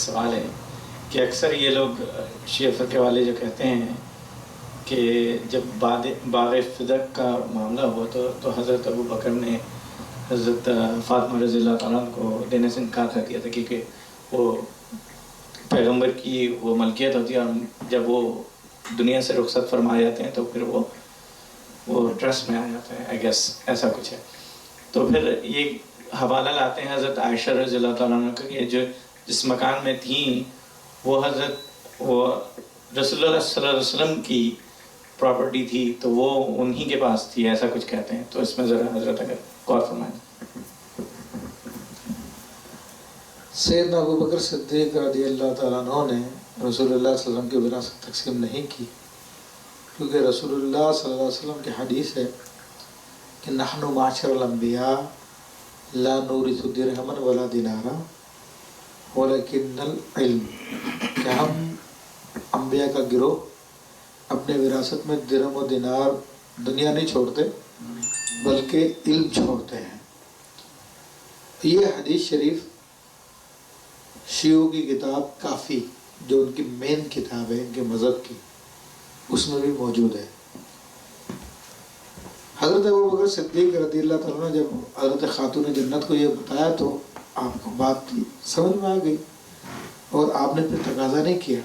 سوال ہے کہ اکثر یہ لوگ شیعہ فرقے والے جو کہتے ہیں کہ جب باغ فدق کا معاملہ ہوا تو حضرت ابو بکر نے حضرت فاطمہ رضی اللہ تعالیٰ عنہ کو دینے سے انکار کر دیا تھا، کیونکہ وہ پیغمبر کی وہ ملکیت ہوتی ہے، اور جب وہ دنیا سے رخصت فرما جاتے ہیں تو پھر وہ ٹرسٹ میں آ جاتا ہے، آئی گیس ایسا کچھ ہے۔ تو پھر یہ حوالہ لاتے ہیں حضرت عائشہ رضی اللہ تعالیٰ عنہ کا کہ جس مکان میں تھیں وہ رسول اللہ صلی اللہ علیہ وسلم کی پراپرٹی تھی، تو وہ انہی کے پاس تھی، ایسا کچھ کہتے ہیں۔ تو اس میں ذرا حضرت اگر غور فرمائیں۔ سیدنا ابو بکر صدیق رضی اللہ تعالیٰ عنہ نے رسول اللہ صلی اللہ علیہ وسلم کی وراثت تقسیم نہیں کی، کیونکہ رسول اللہ صلی اللہ علیہ وسلم کی حدیث ہے کہ نحن معاشر الانبیاء لا نورث درہما ولا دینارا ولکن العلم، کہ ہم انبیاء کا گروہ اپنے وراثت میں درہم و دینار دنیا نہیں چھوڑتے بلکہ علم چھوڑتے ہیں۔ یہ حدیث شریف شیعوں کی کتاب کافی، جو ان کی مین کتاب ہے ان کے مذہب کی، اس میں بھی موجود ہے۔ حضرت ابو بکر صدیق رضی اللہ تعالیٰ نے جب حضرت خاتون جنت کو یہ بتایا تو آپ کو بات کی سمجھ میں آ گئی، اور آپ نے پھر تقاضا نہیں کیا،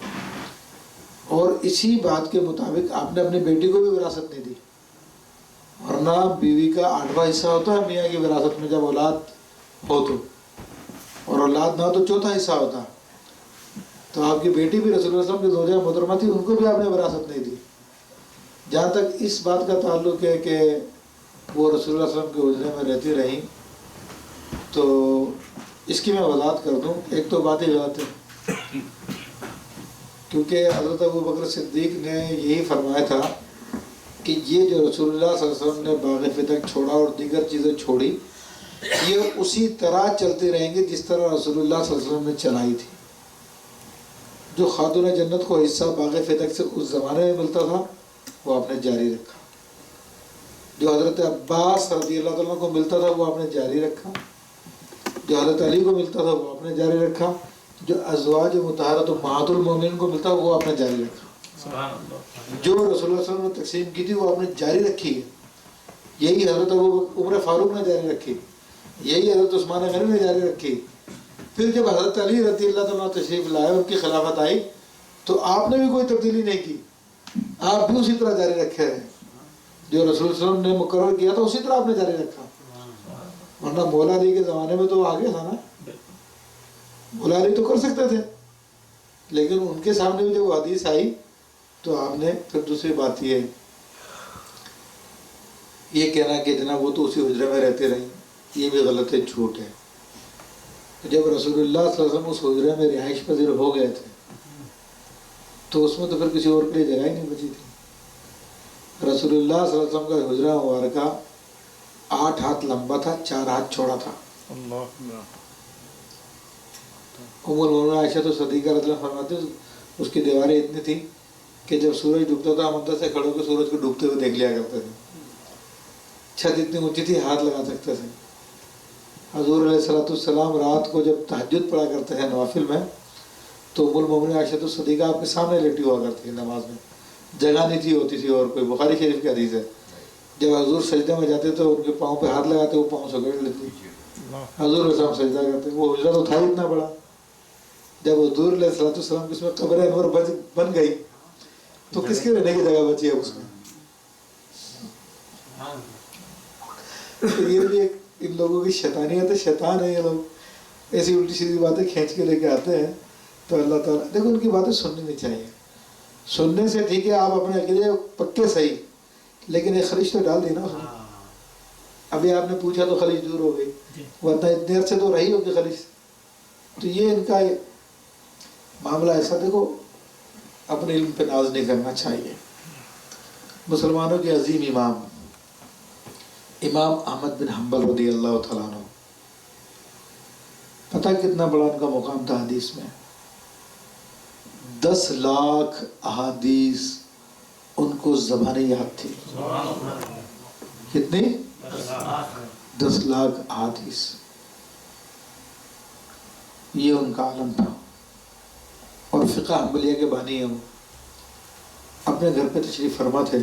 اور اسی بات کے مطابق آپ نے اپنی بیٹی کو بھی وراثت نہیں دی، ورنہ بیوی کا 8واں حصہ ہوتا ہے میاں کی وراثت میں جب اولاد ہو تو، اور اولاد نہ ہو تو 4تھا حصہ ہوتا۔ تو آپ کی بیٹی بھی رسول اللہ صلی اللہ علیہ وسلم کی زوجہ محترمہ تھی، ان کو بھی آپ نے وراثت نہیں دی۔ جہاں تک اس بات کا تعلق ہے کہ وہ رسول اللہ صلی اللہ علیہ وسلم کے حجرے میں رہتی رہیں، تو اس کی میں وضاحت کر دوں۔ ایک تو بات ہی غلط ہے، کیونکہ حضرت ابو بکر صدیق نے یہی فرمایا تھا کہ یہ جو رسول اللہ صلی اللہ علیہ وسلم نے باغ فدق چھوڑا اور دیگر چیزیں چھوڑی، یہ اسی طرح چلتی رہیں گی جس طرح رسول اللہ صلی اللہ علیہ وسلم نے چلائی تھی۔ جو خاتون جنت کو حصہ باغ فدق سے اس زمانے میں ملتا تھا وہ آپ نے جاری رکھا، جو حضرت عباس رضی اللہ تعالیٰ کو ملتا تھا وہ آپ نے جاری رکھا، جو حضرت علی کو ملتا تھا وہ آپ نے جاری رکھا، جو ازواج مطہرات امہات المومنین کو ملتا وہ آپ نے جاری رکھا۔ جو رسول اللہ صلی اللہ علیہ وسلم نے تقسیم کی تھی وہ آپ نے جاری رکھی ہے۔ یہی حضرت عمر فاروق نے جاری رکھی، یہی حضرت عثمان غنی نے جاری رکھی۔ پھر جب حضرت علی رضی اللہ تعالیٰ تشریف لائے، ان کی خلافت آئی، تو آپ نے بھی کوئی تبدیلی نہیں کی، آپ بھی اسی طرح جاری رکھے ہیں۔ جو رسول صلی اللہ علیہ وسلم نے مقرر کیا تھا اسی طرح آپ نے جاری رکھا، ورنہ مولا علی کے زمانے میں تو آگے تھا نا، مولا علی تو کر سکتے تھے، لیکن ان کے سامنے بھی جب وہ حدیث آئی تو آپ نے پھر دوسری بات یہ کہنا کہ جناب وہ تو اسی حجرے میں رہتے رہیں، یہ بھی غلط ہے، جھوٹ ہے۔ جب رسول اللہ صلی اللہ علیہ وسلم اس حجرے میں رہائش پذیر ہو گئے تھے تو اس میں تو پھر کسی اور کے لیے جگہ ہی نہیں بچی تھی۔ رسول اللہ صلی اللہ علیہ وسلم کا حجرہ مبارکہ 8 ہاتھ لمبا تھا، 4 ہاتھ چوڑا تھا۔ ام المؤمنین عائشہ تو صدیقہ رضی اللہ عنہا فرماتی اس کی دیواریں اتنی تھیں کہ جب سورج ڈوبتا تھا ہم اندر سے کھڑے ہو کے سورج کو ڈوبتے ہوئے دیکھ لیا کرتے تھے۔ چھت اتنی اونچی تھی ہاتھ لگا سکتے تھے۔ حضور علیہ الصلوۃ والسلام رات کو جب تہجد پڑھا کرتے ہیں نوافل میں تو ام المؤمنین عائشہ تو صدیقہ آپ کے سامنے لیٹی ہوا کرتی تھی نماز میں، جگہ نہیں تھی ہوتی تھی، اور کوئی بخاری شریف کی حدیث ہے جب حضور سجدے میں جاتے تو ان کے پاؤں پہ ہاتھ لگاتے وہ پاؤں سے گڑ لیتی، حضور علیہ السلام سجدہ کرتے، وہ حجرہ تو تھا اتنا بڑا۔ جب حضور علیہ الصلوۃ والسلام کی اس میں قبر انور بن گئی تو کس کے رہنے کی جگہ بچی ہے اس میں؟ یہ بھی ایک ان لوگوں کی شیطانیت ہے، شیطان ہے یہ لوگ، ایسی الٹی سیدھی باتیں کھینچ کے لے کے آتے ہیں۔ تو اللہ تعالیٰ دیکھو ان کی باتیں سننی نہیں چاہیے، سننے سے ٹھیک ہے آپ اپنے عقیدے پکے صحیح، لیکن ایک خلیج تو ڈال دی نا اس میں۔ ابھی آپ نے پوچھا تو خلیج دور ہو گئی، ورنہ اتنے عرصے تو رہی ہوگی خلیج۔ تو یہ ان کا معاملہ ایسا، دیکھو اپنے علم پہ ناز نہیں کرنا چاہیے۔ مسلمانوں کے عظیم امام احمد بن حنبل رضی اللہ تعالیٰ عنہ، پتہ کتنا بڑا ان کا مقام تھا حدیث میں؟ 10 لاکھ احادیث ان کو زبانیں یاد تھی۔ کتنی؟ 10 لاکھ احادیث، یہ ان کا عالم تھا۔ فقہ حنبلیہ کے بانی ہیں، اپنے گھر پہ تشریف فرما تھے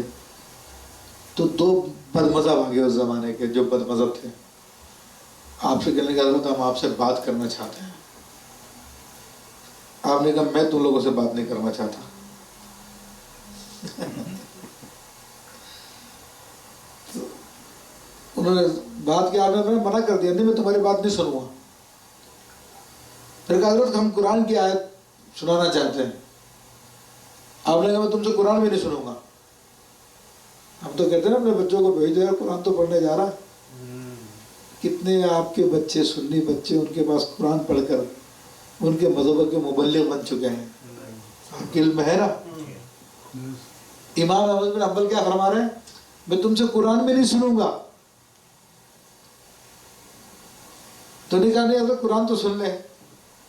تو دو بد مذہب آ گئے اس زمانے کے جو بد مذہب تھے، آپ سے کہنے کا حضرت ہم آپ سے بات کرنا چاہتے ہیں. آپ نے کہا میں تم لوگوں سے بات نہیں کرنا چاہتا. انہوں نے بات کیا، آپ نے منع کر دیا، نہیں میں تمہاری بات نہیں سنوں گا. پھر کہا حضرت ہم قرآن کی آیت سنانا چاہتے ہیں. آپ نے کہا میں تم سے قرآن بھی نہیں سنوں گا. ہم تو کہتے ہیں نا اپنے بچوں کو بھیج دو یار قرآن تو پڑھنے جا رہا. کتنے آپ کے بچے سنی بچے ان کے پاس قرآن پڑھ کر ان کے مذہب کے مبلغ بن چکے ہیں. آپ کے علم ہے نا. امام احمد بن حنبل کیا فرما رہے ہیں؟ میں تم سے قرآن بھی نہیں سنوں گا. تو نے کہا نہیں حضرت قرآن تو سن لیں.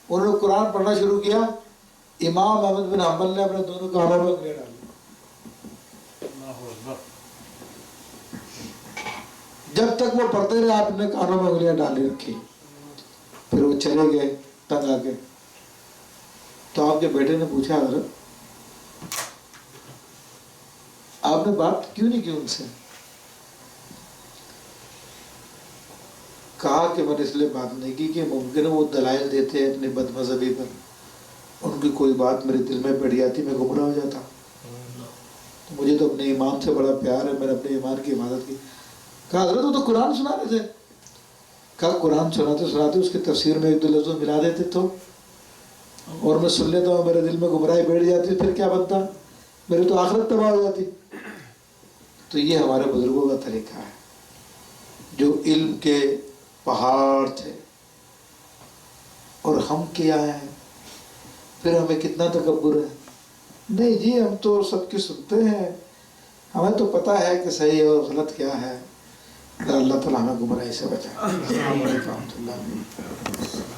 انہوں نے قرآن پڑھنا شروع کیا. امام احمد بن حنبل نے اپنے دونوں کانوں میں انگلیاں ڈالی. جب تک وہ پڑھتے رہے آپ نے کانوں میں انگلیاں ڈالی رکھی. پھر وہ چلے گئے تنگ آ کے. تو آپ کے بیٹے نے پوچھا حضرت آپ نے بات کیوں نہیں کی ان سے؟ کہا کہ میں نے اس لیے بات نہیں کی کہ ممکن ہے وہ دلائل دیتے ہیں اپنی بد مذہبی پر، ان کی کوئی بات میرے دل میں بیٹھ جاتی میں گمراہ ہو جاتا. مجھے تو اپنے ایمان سے بڑا پیار ہے، میں نے اپنے ایمان کی حفاظت کی. کہا حضرت وہ تو قرآن سنا رہے تھے. کہا قرآن سناتے اس کی تفسیر میں ایک دو لفظ ملا دیتے تو اور میں سن لیتا ہوں، میرے دل میں گمراہی بیٹھ جاتی پھر کیا بنتا، میری تو آخرت تباہ ہو جاتی. تو یہ ہمارے بزرگوں کا طریقہ ہے جو علم کے پہاڑ تھے. اور ہم کیا ہیں پھر ہمیں کتنا تکبر ہے. نہیں جی ہم تو سب کی سنتے ہیں، ہمیں تو پتہ ہے کہ صحیح اور غلط کیا ہے. اللہ تعالیٰ ہمیں گمراہی سے بچائے. السلام علیکم و رحمۃ اللہ.